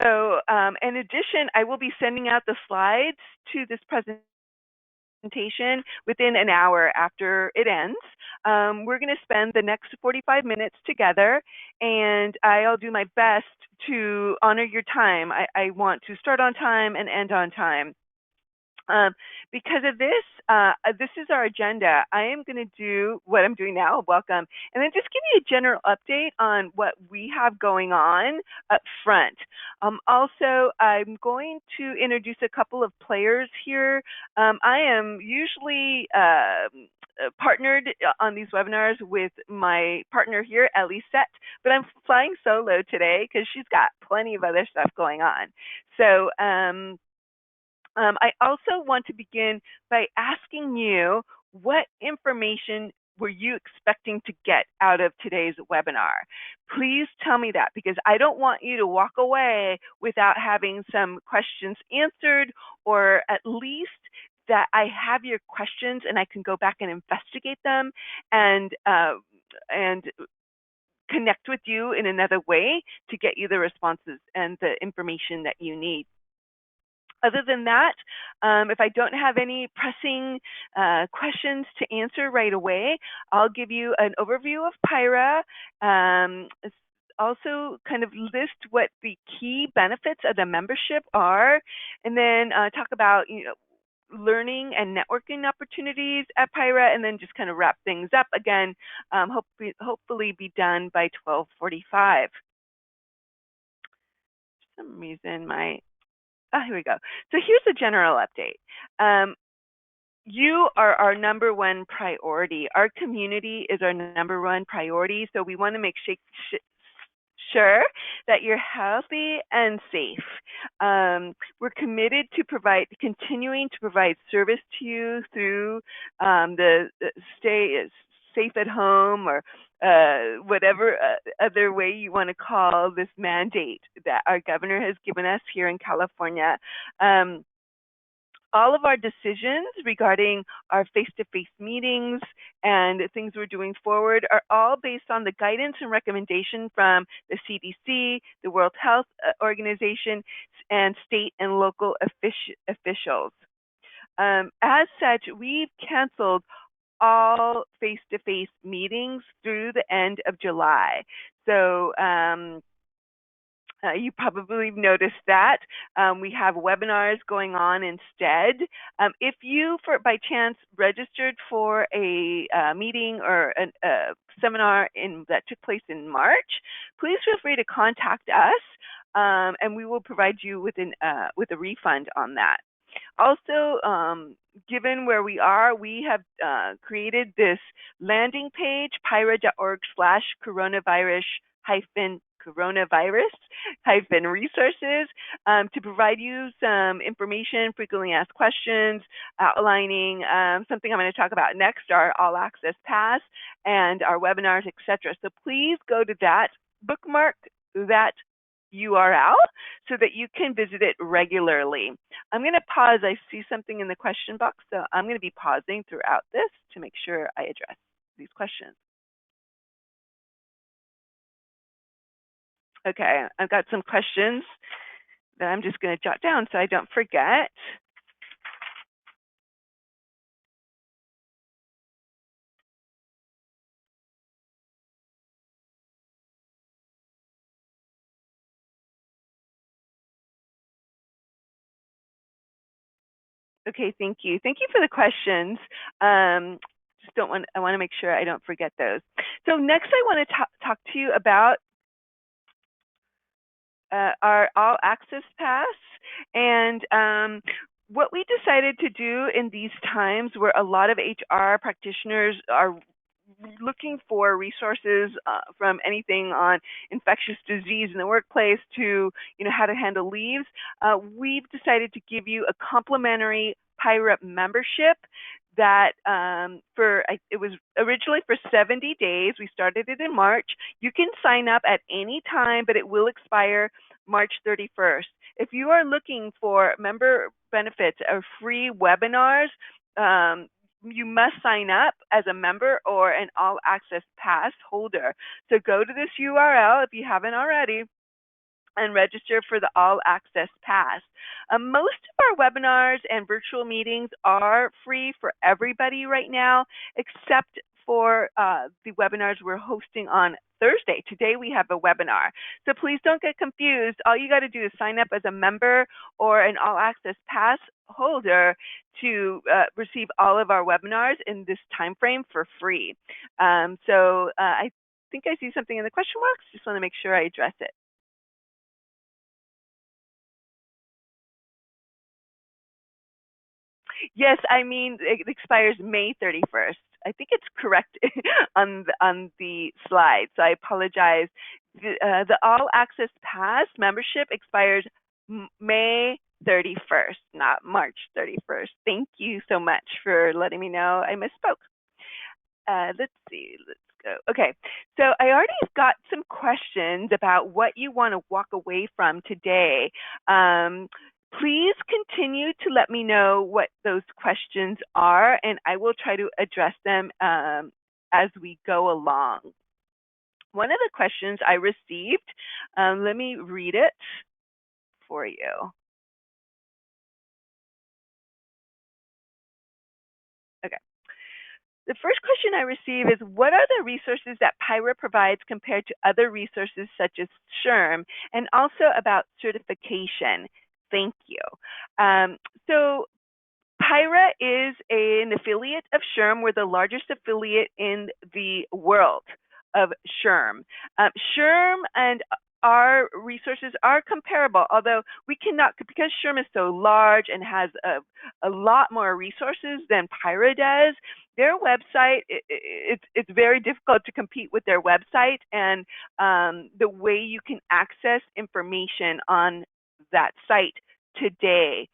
So in addition, I will be sending out the slides to this presentation within an hour after it ends. We're going to spend the next 45 minutes together, and I'll do my best to honor your time. I want to start on time and end on time. Because of this, this is our agenda. I am going to do what I'm doing now, welcome, and then just give you a general update on what we have going on up front. Also, I'm going to introduce a couple of players here. I am usually partnered on these webinars with my partner here, Elisette, but I'm flying solo today because she's got plenty of other stuff going on. So I also want to begin by asking you, what information were you expecting to get out of today's webinar? Please tell me that, because I don't want you to walk away without having some questions answered, or at least that I have your questions and I can go back and investigate them and connect with you in another way to get you the responses and the information that you need. Other than that, if I don't have any pressing questions to answer right away, I'll give you an overview of PIHRA, also kind of list what the key benefits of the membership are, and then talk about learning and networking opportunities at PIHRA, and then just kind of wrap things up again, hopefully be done by 12:45. For some reason, here we go. So here's a general update. You are our number one priority. Our community is our number one priority, so we want to make sure that you're healthy and safe. We're committed to continuing to provide service to you through the stay safe at home, or whatever other way you want to call this mandate that our governor has given us here in California. All of our decisions regarding our face-to-face meetings and things we're doing forward are all based on the guidance and recommendation from the CDC, the World Health Organization, and state and local officials. As such, we've canceled all face-to-face meetings through the end of July. So you probably noticed that. We have webinars going on instead. If you, by chance, registered for a meeting or a seminar that took place in March, please feel free to contact us, and we will provide you with a refund on that. Also, given where we are, we have created this landing page, PIHRA.org/coronavirus-resources, to provide you some information, frequently asked questions, outlining something I'm going to talk about next, our All Access Pass, and our webinars, etc. So please go to that, bookmark that URL so that you can visit it regularly. I'm going to pause. I see something in the question box, so I'm going to be pausing throughout this to make sure I address these questions. Okay, I've got some questions that I'm just going to jot down so I don't forget. Okay, thank you. Thank you for the questions. I want to make sure I don't forget those. So next I want to talk to you about our All Access Pass, and what we decided to do in these times where a lot of HR practitioners are looking for resources from anything on infectious disease in the workplace to how to handle leaves, we've decided to give you a complimentary PIHRA membership that it was originally for 70 days. We started it in March. You can sign up at any time, but it will expire March 31st. If you are looking for member benefits or free webinars, you must sign up as a member or an All Access Pass holder. So go to this URL if you haven't already, and register for the All Access Pass. Most of our webinars and virtual meetings are free for everybody right now, except for the webinars we're hosting on Thursday. Today we have a webinar. So please don't get confused. All you got to do is sign up as a member or an All Access Pass holder to receive all of our webinars in this time frame for free. I think I see something in the question box. Just want to make sure I address it. Yes, I mean, it expires May 31st. I think it's correct on the slide, so I apologize. The All Access Pass membership expires May 31st, not March 31st. Thank you so much for letting me know I misspoke. Let's see. Let's go. Okay, so I already got some questions about what you want to walk away from today. Please continue to let me know what those questions are, and I will try to address them as we go along. One of the questions I received, let me read it for you. Okay. The first question I receive is, what are the resources that PIHRA provides compared to other resources such as SHRM, and also about certification? Thank you. So PIHRA is an affiliate of SHRM. We're the largest affiliate in the world of SHRM. SHRM and our resources are comparable, although we cannot, because SHRM is so large and has a lot more resources than PIHRA does. Their website, it's very difficult to compete with their website and the way you can access information on that site today.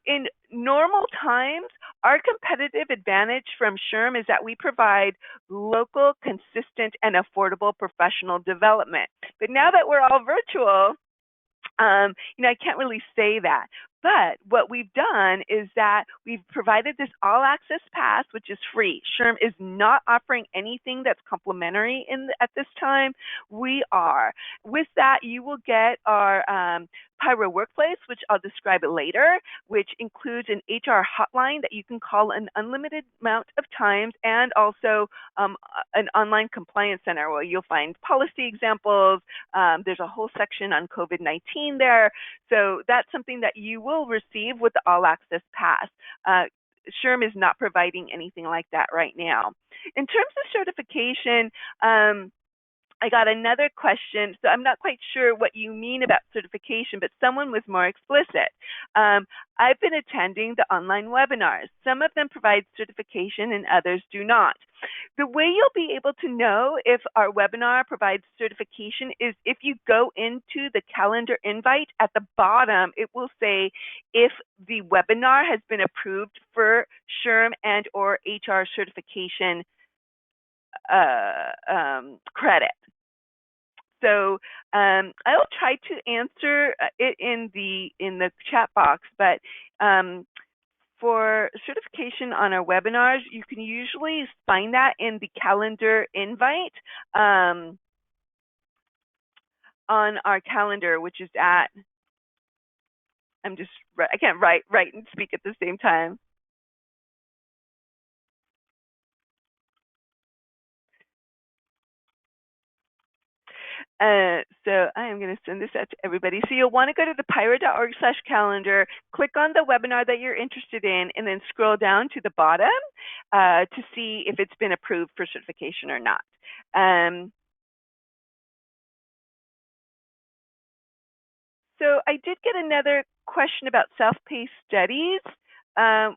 In normal times, our competitive advantage from SHRM is that we provide local, consistent, and affordable professional development. But now that we're all virtual, I can't really say that. But what we've done is that we've provided this All Access Pass, which is free. SHRM is not offering anything that's complimentary at this time. We are. With that, you will get our PIHRA Workplace, which I'll describe it later, which includes an HR hotline that you can call an unlimited amount of times, and also an online compliance center where you'll find policy examples. There's a whole section on COVID-19 there. So that's something that you will receive with the All Access Pass. SHRM is not providing anything like that right now. In terms of certification, I got another question, so I'm not quite sure what you mean about certification, but someone was more explicit. I've been attending the online webinars. Some of them provide certification and others do not. The way you'll be able to know if our webinar provides certification is if you go into the calendar invite at the bottom, it will say if the webinar has been approved for SHRM and or HR certification credit. So I'll try to answer it in the chat box, but for certification on our webinars, you can usually find that in the calendar invite on our calendar, which is at, I can't write and speak at the same time. So I am going to send this out to everybody. So you'll want to go to the PIHRA.org/calendar, click on the webinar that you're interested in, and then scroll down to the bottom to see if it's been approved for certification or not. So I did get another question about self-paced studies. I'm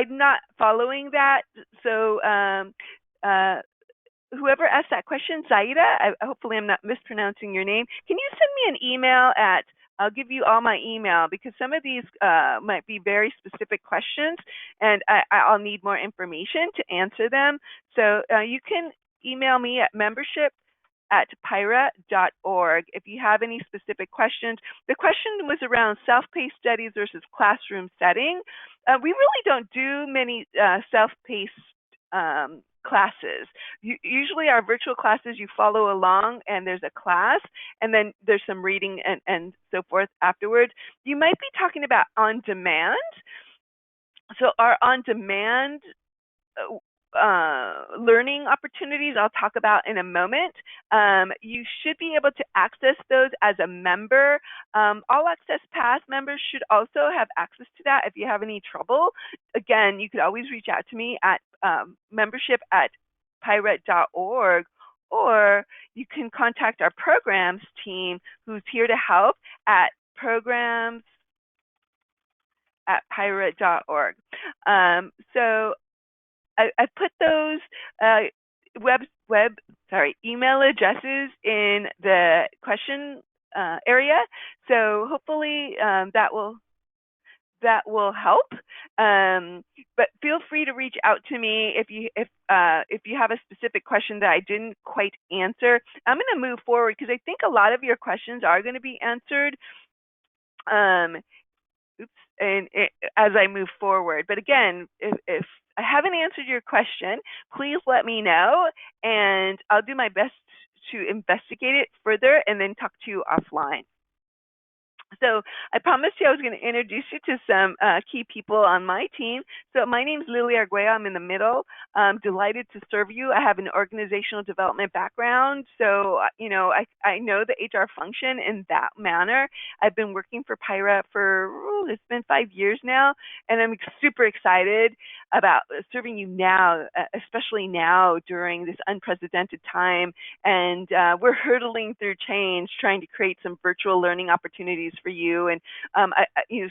not following that. So whoever asked that question, Zaida, hopefully I'm not mispronouncing your name. Can you send me an email at, I'll give you all my email, because some of these might be very specific questions and I'll need more information to answer them. So you can email me at membership@PIHRA.org if you have any specific questions. The question was around self-paced studies versus classroom setting. We really don't do many self-paced classes. Usually our virtual classes, you follow along and there's a class and then there's some reading and so forth afterwards. You might be talking about on demand. So our on demand learning opportunities I'll talk about in a moment. You should be able to access those as a member. All Access Pass members should also have access to that. If you have any trouble, again, you could always reach out to me at membership@PIHRA.org, or you can contact our programs team who's here to help at programs@PIHRA.org. So I put those email addresses in the question area. So hopefully that will help. But feel free to reach out to me if you have a specific question that I didn't quite answer. I'm going to move forward because I think a lot of your questions are going to be answered. As I move forward. But again, if I haven't answered your question, please let me know, and I'll do my best to investigate it further and then talk to you offline. So I promised you I was going to introduce you to some key people on my team. So my name's Lily Arguello. I'm in the middle. I'm delighted to serve you. I have an organizational development background. So, I know the HR function in that manner. I've been working for PIHRA for, it's been 5 years now, and I'm super excited about serving you now, especially now during this unprecedented time. And we're hurtling through change, trying to create some virtual learning opportunities for you, and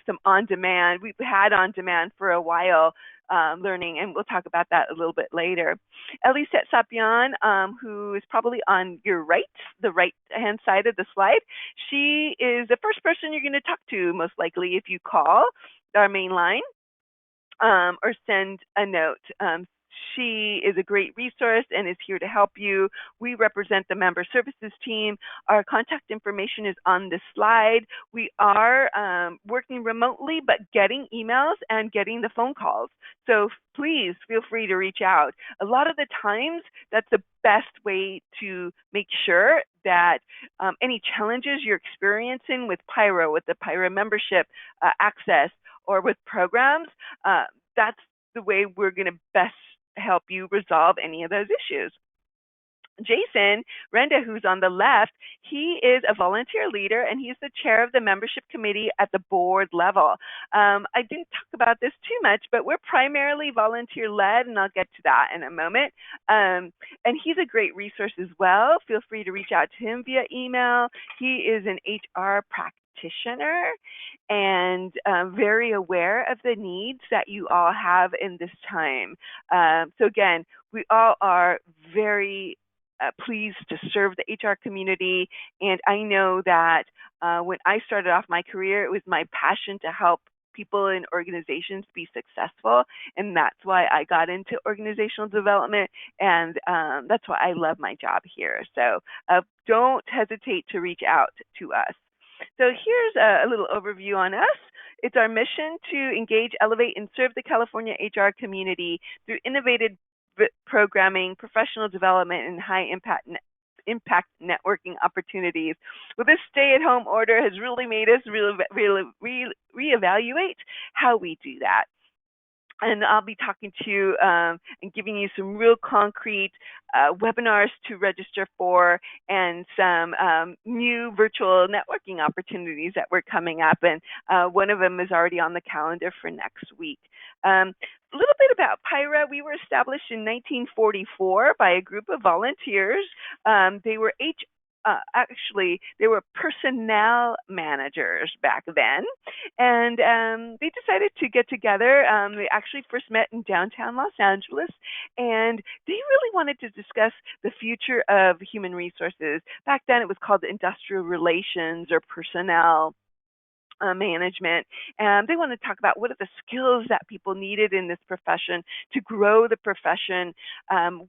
some on-demand. We've had on-demand for a while, learning, and we'll talk about that a little bit later. Elisette Sapian, who is probably on your right, the right-hand side of the slide, she is the first person you're going to talk to, most likely, if you call our main line or send a note. She is a great resource and is here to help you. We represent the member services team. Our contact information is on this slide. We are working remotely, but getting emails and getting the phone calls. So please feel free to reach out. A lot of the times, that's the best way to make sure that any challenges you're experiencing with PIHRA, with the PIHRA membership access, or with programs, that's the way we're going to best help you resolve any of those issues. Jason Renda, who's on the left, he is a volunteer leader, and he's the chair of the membership committee at the board level. I didn't talk about this too much, but we're primarily volunteer-led, and I'll get to that in a moment. And he's a great resource as well. Feel free to reach out to him via email. He is an HR practitioner and very aware of the needs that you all have in this time. So again, we all are very pleased to serve the HR community, and I know that when I started off my career, it was my passion to help people in organizations be successful, and that's why I got into organizational development, and that's why I love my job here. So don't hesitate to reach out to us. So here's a little overview on us. It's our mission to engage, elevate, and serve the California HR community through innovative programming, professional development, and high impact networking opportunities. Well, this stay-at-home order has really made us reevaluate how we do that. And I'll be talking to you and giving you some real concrete webinars to register for, and some new virtual networking opportunities that were coming up. And one of them is already on the calendar for next week. A little bit about PIHRA. We were established in 1944 by a group of volunteers. They were they were personnel managers back then, and they decided to get together. They actually first met in downtown Los Angeles, and they really wanted to discuss the future of human resources. Back then it was called industrial relations or personnel management, and they want to talk about what are the skills that people needed in this profession to grow the profession.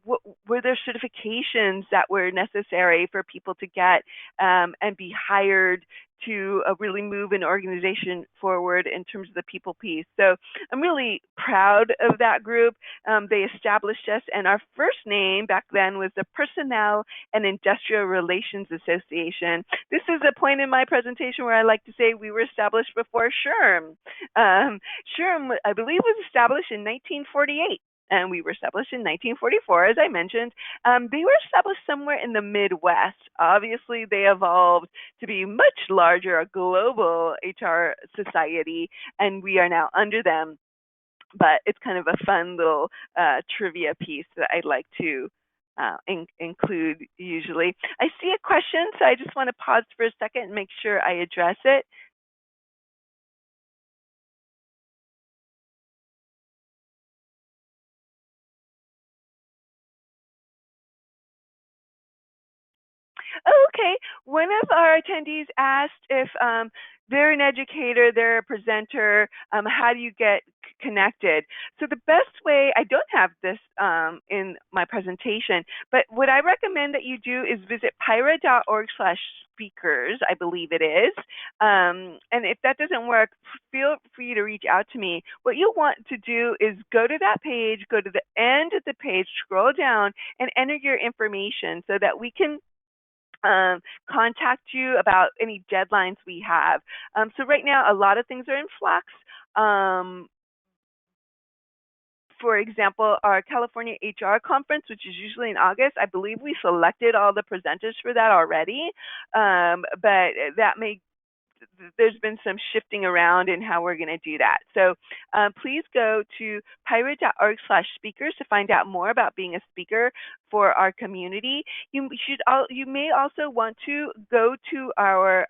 Were there certifications that were necessary for people to get and be hired to really move an organization forward in terms of the people piece. So I'm really proud of that group. They established us, and our first name back then was the Personnel and Industrial Relations Association. This is a point in my presentation where I like to say we were established before SHRM. SHRM, I believe, was established in 1948. And we were established in 1944, as I mentioned. They were established somewhere in the Midwest. Obviously, they evolved to be much larger, a global HR society, and we are now under them. But it's kind of a fun little trivia piece that I'd like to include usually. I see a question, so I just want to pause for a second and make sure I address it. Oh, okay. One of our attendees asked if they're an educator, they're a presenter, how do you get connected? So the best way, I don't have this in my presentation, but what I recommend that you do is visit PIHRA.org/speakers, I believe it is. And if that doesn't work, feel free to reach out to me. What you'll want to do is go to that page, go to the end of the page, scroll down, and enter your information so that we can contact you about any deadlines we have. So right now, a lot of things are in flux. For example, our California HR conference, which is usually in August, I believe we selected all the presenters for that already, but that may there's been some shifting around in how we're going to do that. So please go to PIHRA.org/speakers to find out more about being a speaker for our community. You may also want to go to our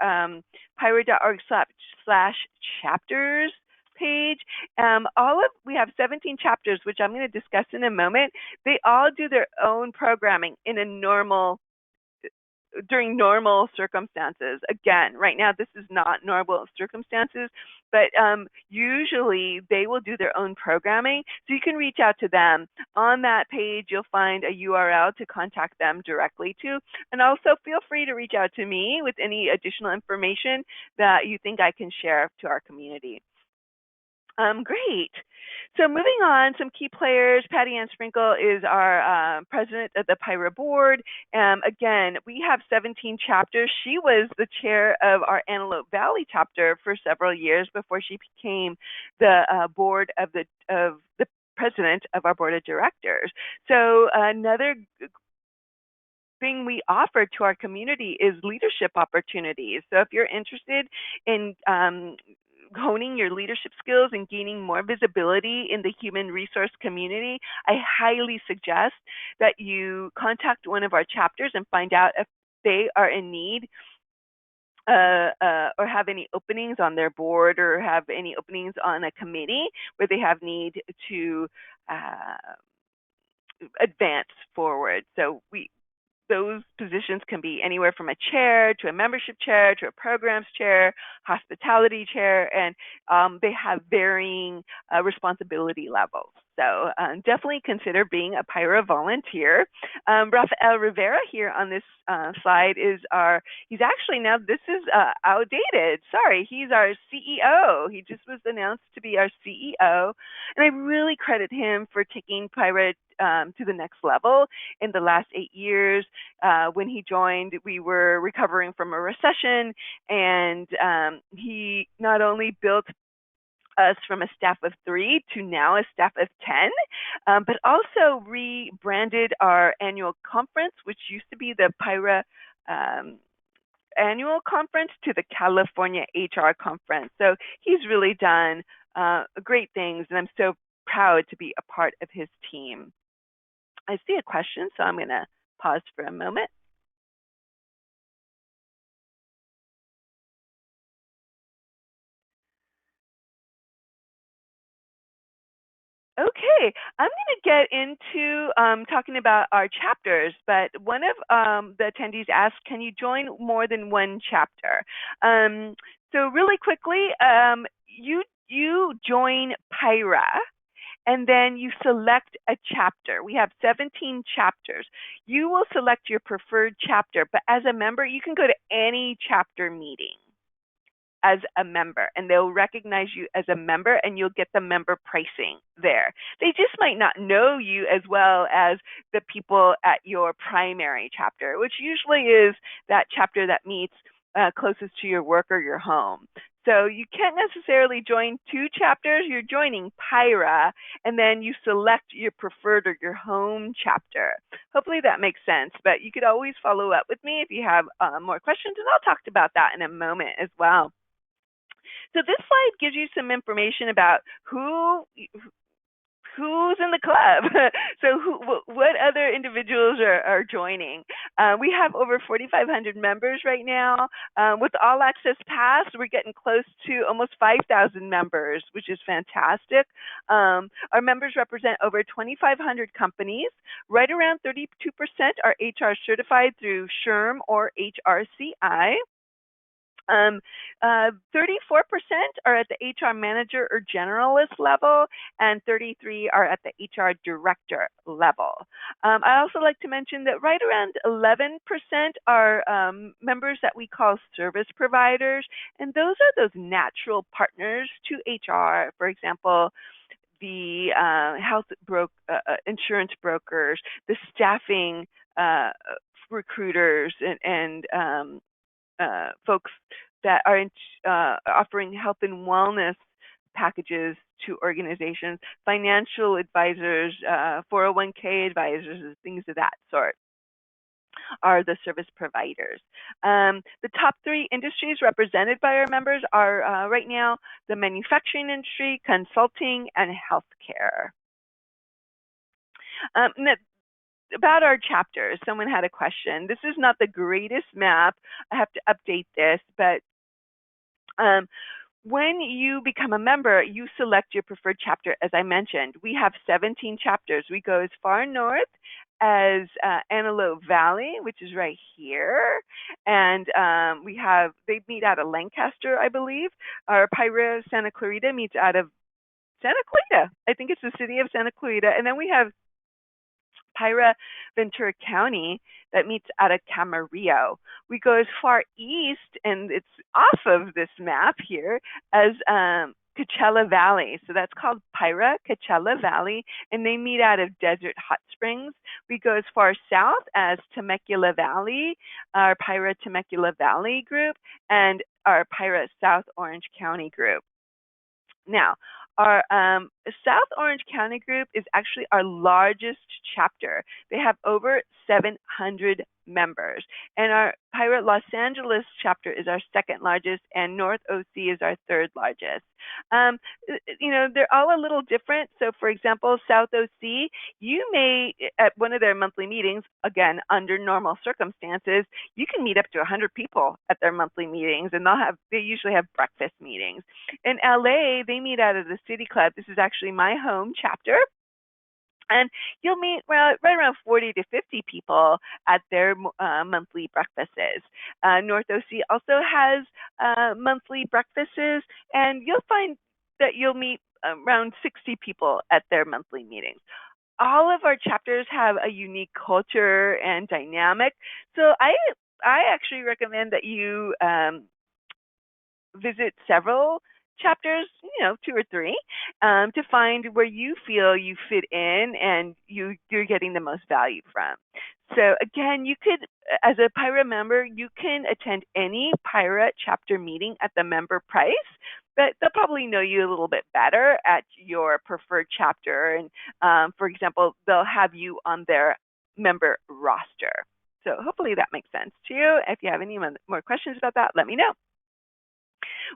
PIHRA.org/chapters page. We have 17 chapters, which I'm going to discuss in a moment. They all do their own programming in a during normal circumstances. Again, right now this is not normal circumstances, but usually they will do their own programming, so you can reach out to them. On that page, you'll find a URL to contact them directly to, and also feel free to reach out to me with any additional information that you think I can share to our community. Great. So moving on, some key players. Patty Ann Sprinkle is our president of the PIHRA board. Again, we have 17 chapters. She was the chair of our Antelope Valley chapter for several years before she became the board of the president of our board of directors. So another thing we offer to our community is leadership opportunities. So if you're interested in honing your leadership skills and gaining more visibility in the human resource community, I highly suggest that you contact one of our chapters and find out if they are in need or have any openings on their board or have any openings on a committee where they have need to advance forward. So those positions can be anywhere from a chair to a membership chair to a programs chair, hospitality chair, and they have varying responsibility levels. So definitely consider being a PIHRA volunteer. Rafael Rivera here on this slide he's actually now, this is outdated. Sorry, he's our CEO. He just was announced to be our CEO. And I really credit him for taking PIHRA to the next level in the last 8 years. When he joined, we were recovering from a recession, and he not only built us from a staff of 3 to now a staff of 10, but also rebranded our annual conference, which used to be the PIHRA annual conference, to the California HR conference. So he's really done great things, and I'm so proud to be a part of his team. I see a question, so I'm going to pause for a moment. Okay, I'm going to get into talking about our chapters, but one of the attendees asked, can you join more than one chapter? So really quickly, you join PIHRA, and then you select a chapter. We have 17 chapters. You will select your preferred chapter, but as a member, you can go to any chapter meeting. as a member, and they'll recognize you as a member, and you'll get the member pricing there. They just might not know you as well as the people at your primary chapter, which usually is that chapter that meets closest to your work or your home. So you can't necessarily join two chapters. You're joining PIHRA, and then you select your preferred or your home chapter. Hopefully that makes sense, but you could always follow up with me if you have more questions, and I'll talk about that in a moment as well. So this slide gives you some information about who's in the club. So what other individuals are joining? We have over 4,500 members right now. With All Access Pass, we're getting close to almost 5,000 members, which is fantastic. Our members represent over 2,500 companies. Right around 32% are HR certified through SHRM or HRCI. 34% are at the HR manager or generalist level, and 33% are at the HR director level. I also like to mention that right around 11% are members that we call service providers, and those are those natural partners to HR. For example, the insurance brokers, the staffing recruiters, and folks that are offering health and wellness packages to organizations, financial advisors, 401k advisors, things of that sort are the service providers. The top 3 industries represented by our members are right now the manufacturing industry, consulting, and healthcare. About our chapters, someone had a question. This is not the greatest map. I have to update this, but when you become a member, you select your preferred chapter. As I mentioned, we have 17 chapters. We go as far north as Antelope Valley, which is right here, and they meet out of Lancaster, I believe. Our PIHRA Santa Clarita meets out of Santa Clarita. I think it's the city of Santa Clarita, and then we have PIHRA Ventura County that meets out of Camarillo. We go as far east, and it's off of this map here, as Coachella Valley. So that's called PIHRA Coachella Valley, and they meet out of Desert Hot Springs. We go as far south as Temecula Valley, our PIHRA Temecula Valley group, and our PIHRA South Orange County group. Now, our South Orange County group is actually our largest chapter. They have over 700 members. And our PIHRA Los Angeles chapter is our second largest, and North OC is our third largest. They're all a little different. So, for example, South OC, you may, at one of their monthly meetings, again, under normal circumstances, you can meet up to 100 people at their monthly meetings, and they usually have breakfast meetings. In LA, they meet out of the City Club. This is actually my home chapter. And you'll meet right around 40 to 50 people at their monthly breakfasts. North OC also has monthly breakfasts, and you'll find that you'll meet around 60 people at their monthly meetings. All of our chapters have a unique culture and dynamic. So I actually recommend that you visit several chapters, 2 or 3, to find where you feel you fit in and you're getting the most value from. So again, you could, as a PIHRA member, you can attend any PIHRA chapter meeting at the member price, but they'll probably know you a little bit better at your preferred chapter. And for example, they'll have you on their member roster. So hopefully that makes sense to you. If you have any more questions about that, let me know.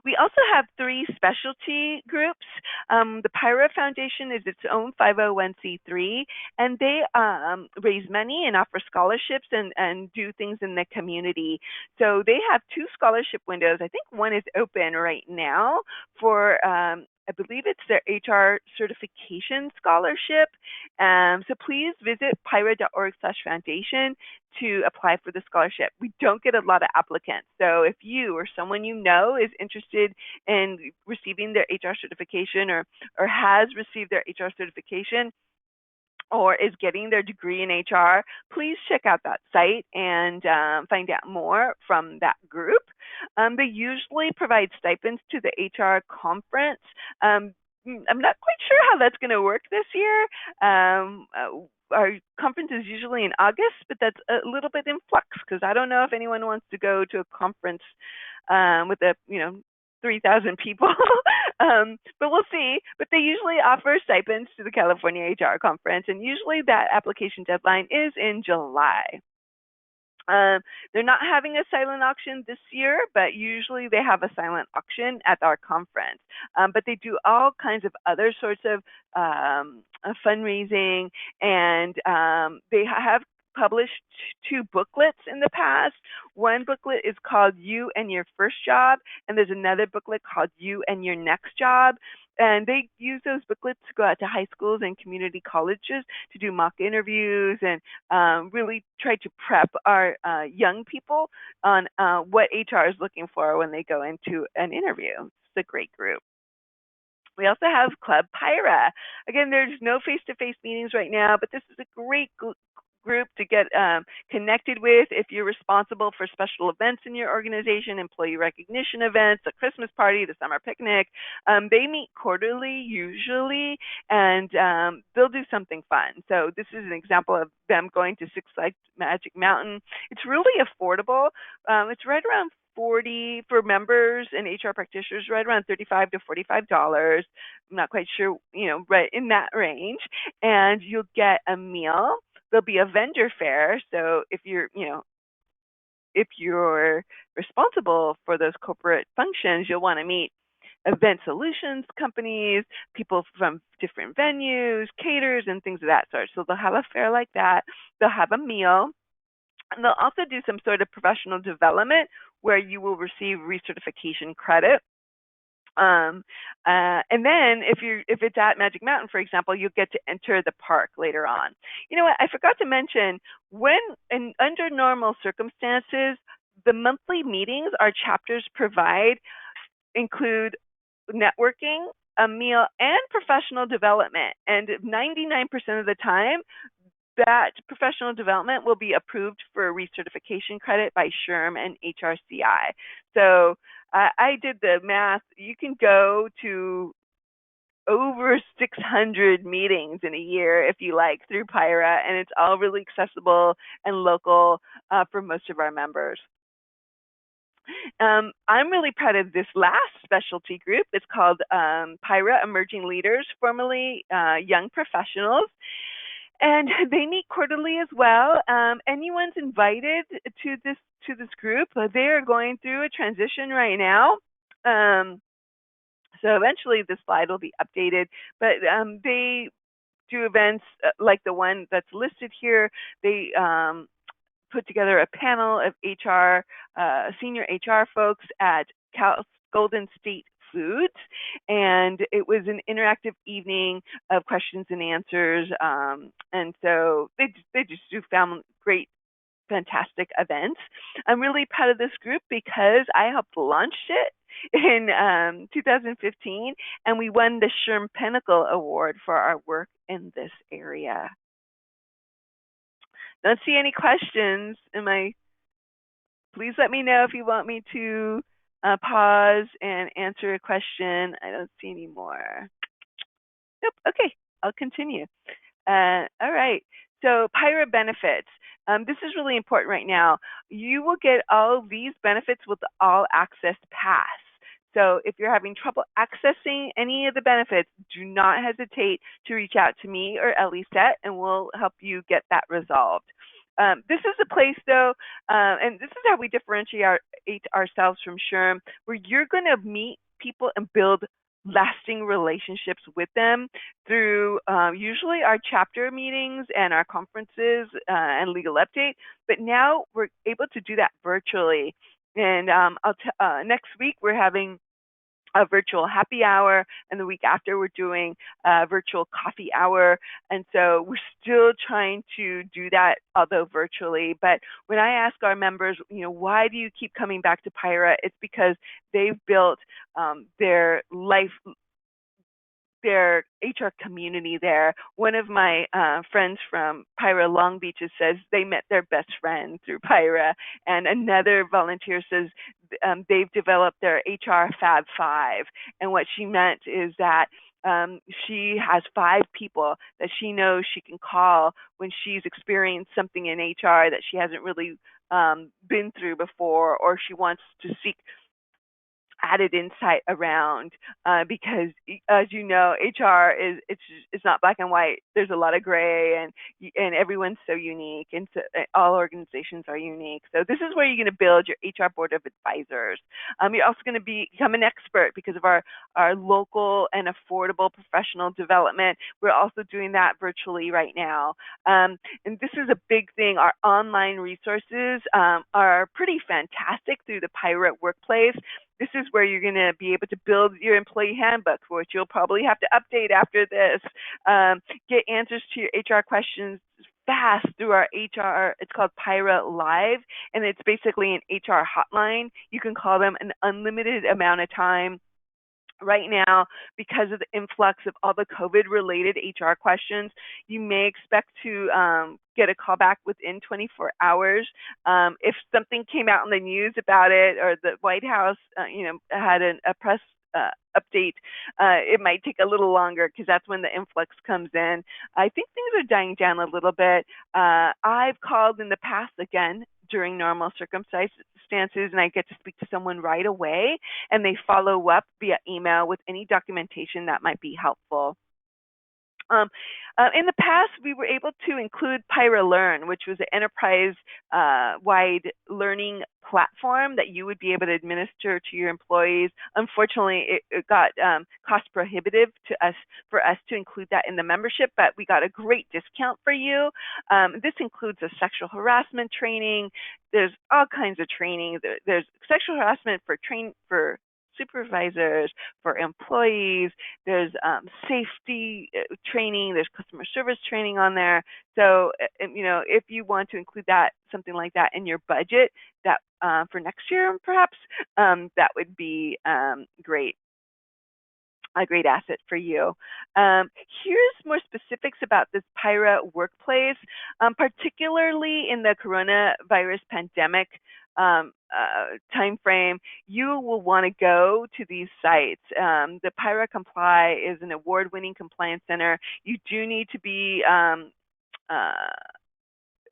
We also have 3 specialty groups. The PIHRA Foundation is its own 501c3, and they raise money and offer scholarships and do things in the community. So they have 2 scholarship windows. I think one is open right now for I believe it's their HR certification scholarship. So please visit PIHRA.org/foundation to apply for the scholarship. We don't get a lot of applicants. So if you or someone you know is interested in receiving their HR certification or has received their HR certification or is getting their degree in HR, please check out that site and find out more from that group. They usually provide stipends to the HR conference. I'm not quite sure how that's going to work this year. Our conference is usually in August, but that's a little bit in flux because I don't know if anyone wants to go to a conference with 3,000 people. But we'll see. But they usually offer stipends to the California HR conference, and usually that application deadline is in July. They're not having a silent auction this year, but usually they have a silent auction at our conference. But they do all kinds of other sorts of fundraising, and they have published 2 booklets in the past. One booklet is called You and Your First Job, and there's another booklet called You and Your Next Job. And they use those booklets to go out to high schools and community colleges to do mock interviews and really try to prep our young people on what HR is looking for when they go into an interview. It's a great group. We also have Club PIHRA. Again, there's no face-to-face meetings right now, but this is a great group to get connected with if you're responsible for special events in your organization, employee recognition events, the Christmas party, the summer picnic. They meet quarterly usually, and they'll do something fun. So this is an example of them going to Six Flags Magic Mountain. It's really affordable. It's right around 40 for members and HR practitioners, right around $35 to $45. I'm not quite sure, right in that range. And you'll get a meal. There'll be a vendor fair. So if you're responsible for those corporate functions, you'll want to meet event solutions companies, people from different venues, caterers, and things of that sort. So they'll have a fair like that. They'll have a meal. And they'll also do some sort of professional development where you will receive recertification credit. And then if it's at Magic Mountain, for example, you'll get to enter the park later on. You know what? I forgot to mention, under normal circumstances, the monthly meetings our chapters provide include networking, a meal, and professional development. And 99% of the time, that professional development will be approved for a recertification credit by SHRM and HRCI. So I did the math. You can go to over 600 meetings in a year if you like through PIHRA, and it's all really accessible and local for most of our members. I'm really proud of this last specialty group. It's called PIHRA Emerging Leaders, formerly Young Professionals. And they meet quarterly as well. Anyone's invited to this group. They are going through a transition right now. So eventually the slide will be updated. But they do events like the one that's listed here. They put together a panel of senior HR folks at Golden State Foods, and it was an interactive evening of questions and answers, and so they just do great, fantastic events. I'm really proud of this group because I helped launch it in 2015, and we won the SHRM Pinnacle Award for our work in this area. Don't see any questions. Please let me know if you want me to pause and answer a question. I don't see any more. Nope. Okay, I'll continue. All right. So PIHRA benefits. This is really important right now. You will get all these benefits with the All Access Pass. So if you're having trouble accessing any of the benefits, do not hesitate to reach out to me or Elisette, and we'll help you get that resolved. This is a place, though, and this is how we differentiate ourselves from SHRM, where you're going to meet people and build lasting relationships with them through usually our chapter meetings and our conferences and legal update. But now we're able to do that virtually. And next week we're having a virtual happy hour, and the week after we're doing a virtual coffee hour. And so we're still trying to do that, although virtually. But when I ask our members, why do you keep coming back to PIHRA? It's because they've built their HR community there. One of my friends from PIHRA Long Beach says they met their best friend through PIHRA, and another volunteer says they've developed their HR Fab Five. And what she meant is that she has 5 people that she knows she can call when she's experienced something in HR that she hasn't really been through before, or she wants to seek added insight around, because as you know, HR is it's not black and white. There's a lot of gray, and everyone's so unique, and so, all organizations are unique. So this is where you're going to build your HR board of advisors. You're also going to become an expert because of our local and affordable professional development. We're also doing that virtually right now, and this is a big thing. Our online resources are pretty fantastic through the PIHRA Workplace. This is where you're going to be able to build your employee handbook, which you'll probably have to update after this. Get answers to your HR questions fast through our HR. It's called PIHRA Live, and it's basically an HR hotline. You can call them an unlimited amount of time. Right now, because of the influx of all the COVID-related HR questions, you may expect to get a call back within 24 hours. If something came out in the news about it, or the White House, had a press update, it might take a little longer because that's when the influx comes in. I think things are dying down a little bit. I've called in the past, again, during normal circumstances, and I get to speak to someone right away, and they follow up via email with any documentation that might be helpful. In the past, we were able to include PIHRA Learn, which was an enterprise-wide learning platform that you would be able to administer to your employees. Unfortunately, it got cost prohibitive for us to include that in the membership, but we got a great discount for you. This includes a sexual harassment training. There's all kinds of training. There's sexual harassment for supervisors, for employees. There's safety training. There's customer service training on there. So, if you want to include something like that in your budget, that for next year, perhaps, that would be great. A great asset for you. Here's more specifics about this PIHRA Workplace, particularly in the coronavirus pandemic time frame. You will want to go to these sites. The PIHRA Comply is an award-winning compliance center. You do need to be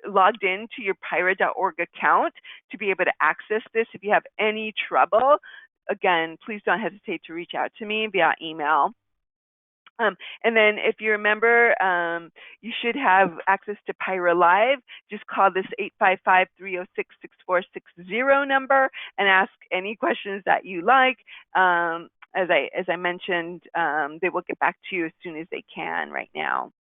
logged into your PIHRA.org account to be able to access this. If you have any trouble, again, please don't hesitate to reach out to me via email. And then if you remember, you should have access to PIHRA Live. Just call this 855-306-6460 number and ask any questions that you like. As I mentioned, they will get back to you as soon as they can right now.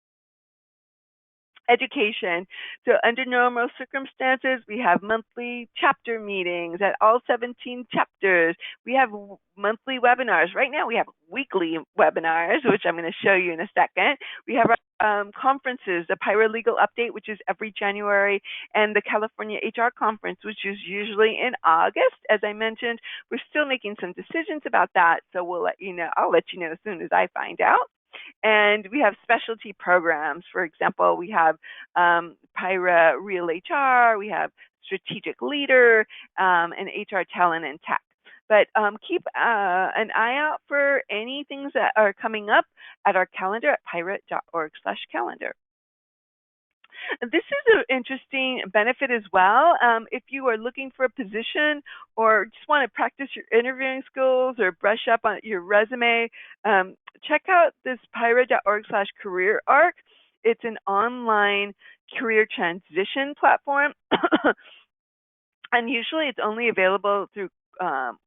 Education. So under normal circumstances, we have monthly chapter meetings at all 17 chapters. We have monthly webinars. Right now we have weekly webinars, which I'm going to show you in a second. We have our conferences, the PIHRA Legal Update, which is every January, and the California HR Conference, which is usually in August. As I mentioned, we're still making some decisions about that, so we'll let you know. I'll let you know as soon as I find out. And we have specialty programs. For example, we have PIHRA Real HR, we have Strategic Leader, and HR Talent and Tech. But keep an eye out for any things that are coming up at our calendar at PIHRA.org/calendar. This is an interesting benefit as well. If you are looking for a position or just want to practice your interviewing skills or brush up on your resume, check out this PIHRA.org/career arc. It's an online career transition platform. And usually it's only available through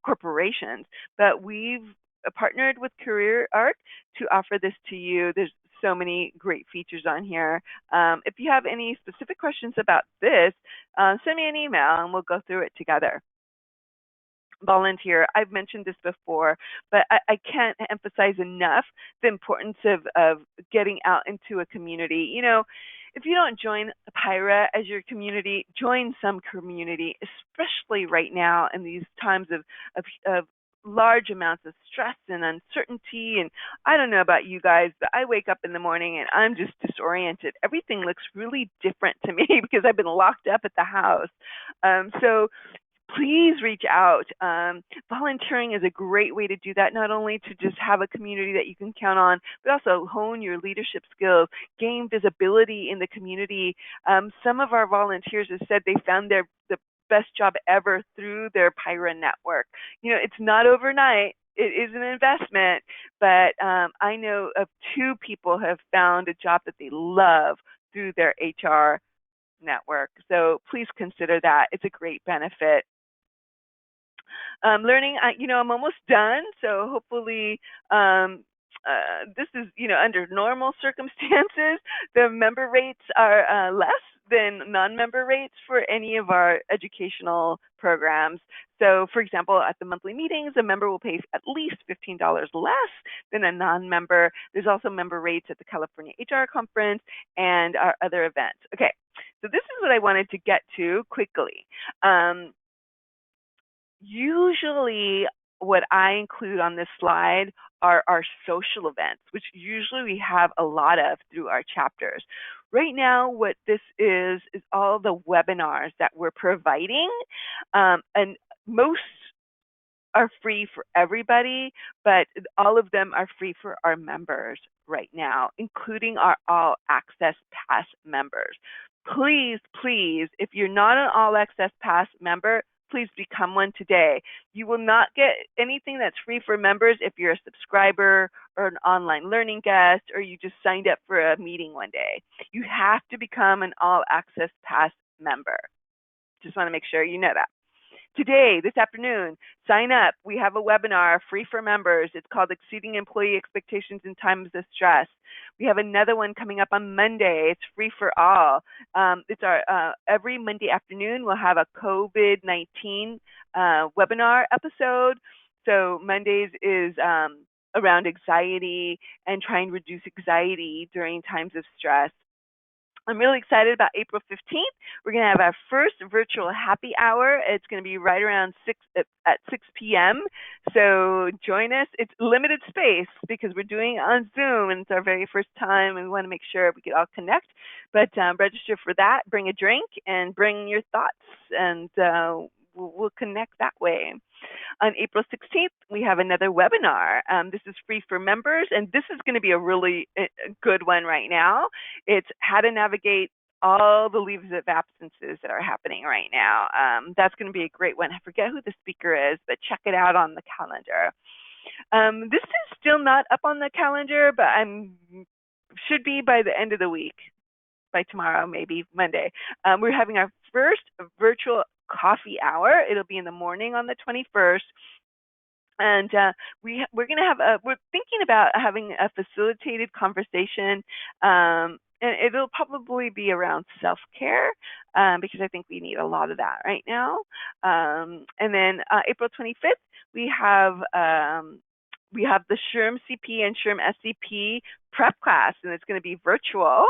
corporations, but we've partnered with Career Arc to offer this to you. There's so many great features on here. If you have any specific questions about this, send me an email and we'll go through it together. Volunteer. I've mentioned this before, but I can't emphasize enough the importance of getting out into a community. If you don't join PIHRA as your community, join some community, especially right now in these times of large amounts of stress and uncertainty. And I don't know about you guys, but I wake up in the morning and I'm just disoriented. Everything looks really different to me because I've been locked up at the house. So please reach out. Volunteering is a great way to do that, not only to just have a community that you can count on, but also hone your leadership skills, gain visibility in the community. Some of our volunteers have said they found the best job ever through their PIHRA network. It's not overnight. It is an investment, but I know of 2 people have found a job that they love through their HR network. So please consider that. It's a great benefit. Learning, I'm almost done, so hopefully this is, under normal circumstances, the member rates are less than non-member rates for any of our educational programs. So, for example, at the monthly meetings, a member will pay at least $15 less than a non-member. There's also member rates at the California HR Conference and our other events. Okay, so this is what I wanted to get to quickly. Usually what I include on this slide are our social events, which usually we have a lot of through our chapters. Right now, what this is all the webinars that we're providing, and most are free for everybody, but all of them are free for our members right now, including our All Access Pass members. Please, please, if you're not an All Access Pass member, please become one today. You will not get anything that's free for members if you're a subscriber or an online learning guest, or you just signed up for a meeting one day. You have to become an All Access Pass member. Just want to make sure you know that. Today, this afternoon, sign up. We have a webinar free for members. It's called Exceeding Employee Expectations in Times of Stress. We have another one coming up on Monday. It's free for all. It's our every Monday afternoon, we'll have a COVID-19 webinar episode. So Mondays is around anxiety and trying to reduce anxiety during times of stress. I'm really excited about April 15th. We're going to have our first virtual happy hour. It's going to be right around 6 p.m. So join us. It's limited space because we're doing it on Zoom, and it's our very first time, and we want to make sure we can all connect. But register for that. Bring a drink and bring your thoughts, and we'll connect that way. On April 16th, we have another webinar. This is free for members, and this is going to be a really good one right now. It's how to navigate all the leaves of absences that are happening right now. That's going to be a great one. I forget who the speaker is, but check it out on the calendar. This is still not up on the calendar, but should be by the end of the week, by tomorrow, maybe Monday. We're having our first virtual coffee hour. It'll be in the morning on the 21st. And we're going to have we're thinking about having a facilitated conversation, and it'll probably be around self-care, because I think we need a lot of that right now. And then April 25th, we have the SHRM CP and SHRM SCP prep class, and it's going to be virtual.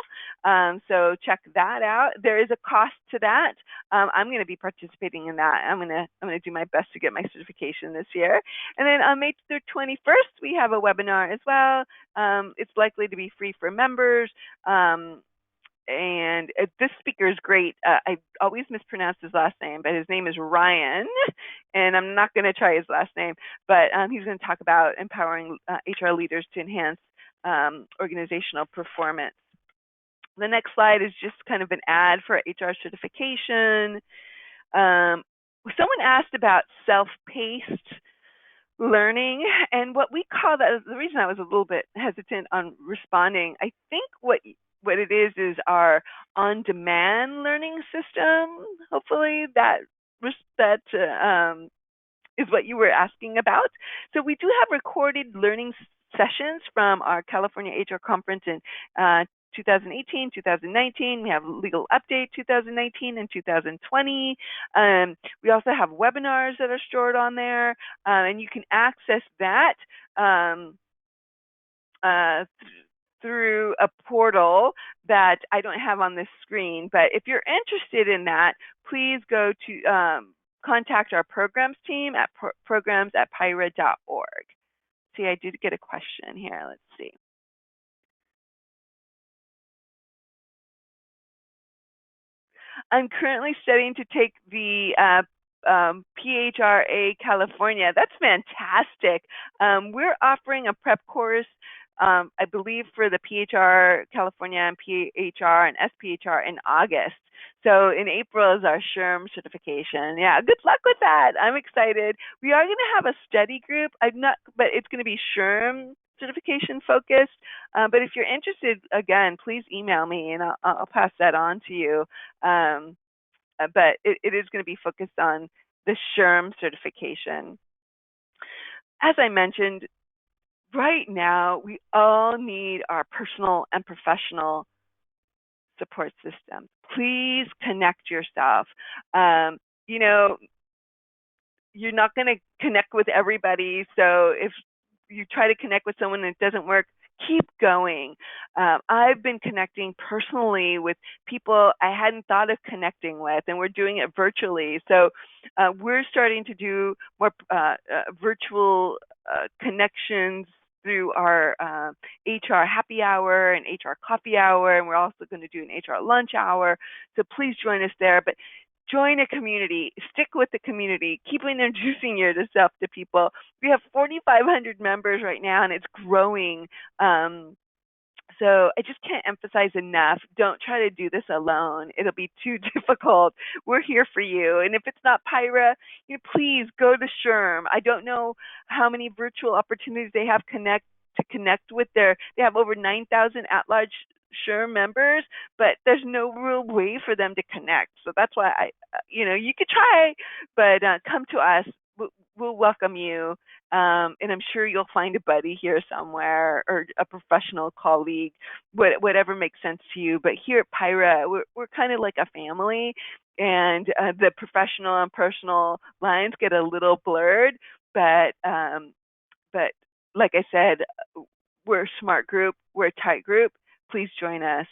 So check that out. There is a cost to that. I'm going to be participating in that. I'm going to do my best to get my certification this year. And then on May 21st, we have a webinar as well. It's likely to be free for members. And this speaker is great. I always mispronounce his last name, but his name is Ryan, and I'm not going to try his last name, but he's going to talk about empowering HR leaders to enhance organizational performance. The next slide is just kind of an ad for HR certification. Someone asked about self-paced learning, and what we call that, the reason I was a little bit hesitant on responding, I think what it is our on-demand learning system. Hopefully that is what you were asking about. So we do have recorded learning sessions from our California HR conference in 2018, 2019. We have Legal Update 2019 and 2020. We also have webinars that are stored on there, and you can access that through a portal that I don't have on this screen. But if you're interested in that, please go to contact our programs team at programs@PIHRA.org. See, I did get a question here. Let's see. I'm currently studying to take the PHRA California. That's fantastic. We're offering a prep course, I believe, for the PHR California and PHR and SPHR in August. So in April is our SHRM certification. Yeah, good luck with that. I'm excited. We are going to have a study group. But it's going to be SHRM certification focused. But if you're interested, again, please email me and I'll pass that on to you. But it is going to be focused on the SHRM certification. As I mentioned, right now we all need our personal and professional support system. Please connect yourself. You know, you're not going to connect with everybody. So if you try to connect with someone and it doesn't work, keep going. I've been connecting personally with people I hadn't thought of connecting with, and we're doing it virtually. So we're starting to do more virtual connections through our HR happy hour and HR coffee hour, and we're also going to do an HR lunch hour. So please join us there. But join a community, stick with the community, keep introducing yourself to people. We have 4,500 members right now, and it's growing. So I just can't emphasize enough. Don't try to do this alone. It'll be too difficult. We're here for you. And if it's not PIHRA, please go to SHRM. I don't know how many virtual opportunities they have to connect with they have over 9,000 at-large SHRM members, but there's no real way for them to connect. So that's why you could try, but come to us. We'll welcome you. And I'm sure you'll find a buddy here somewhere or a professional colleague, whatever makes sense to you. But here at PIHRA, we're kind of like a family, and the professional and personal lines get a little blurred. But like I said, we're a smart group. We're a tight group. Please join us.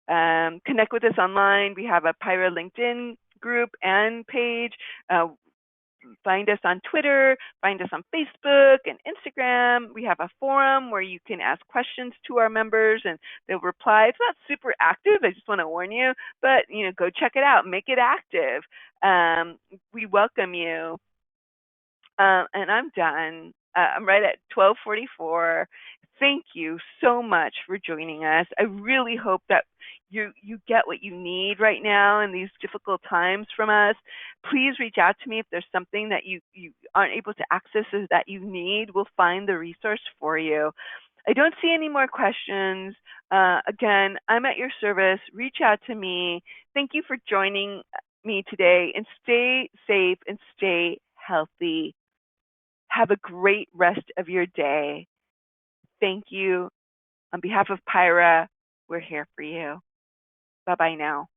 Connect with us online. We have a PIHRA LinkedIn group and page. Find us on Twitter, find us on Facebook and Instagram. We have a forum where you can ask questions to our members and they'll reply. It's not super active, I just want to warn you, but go check it out, make it active. We welcome you. And I'm done. I'm right at 12:44. Thank you so much for joining us. I really hope that you get what you need right now in these difficult times from us. Please reach out to me if there's something that you aren't able to access or that you need. We'll find the resource for you. I don't see any more questions. Again, I'm at your service. Reach out to me. Thank you for joining me today, and stay safe and stay healthy. Have a great rest of your day. Thank you. On behalf of PIHRA, we're here for you. Bye-bye now.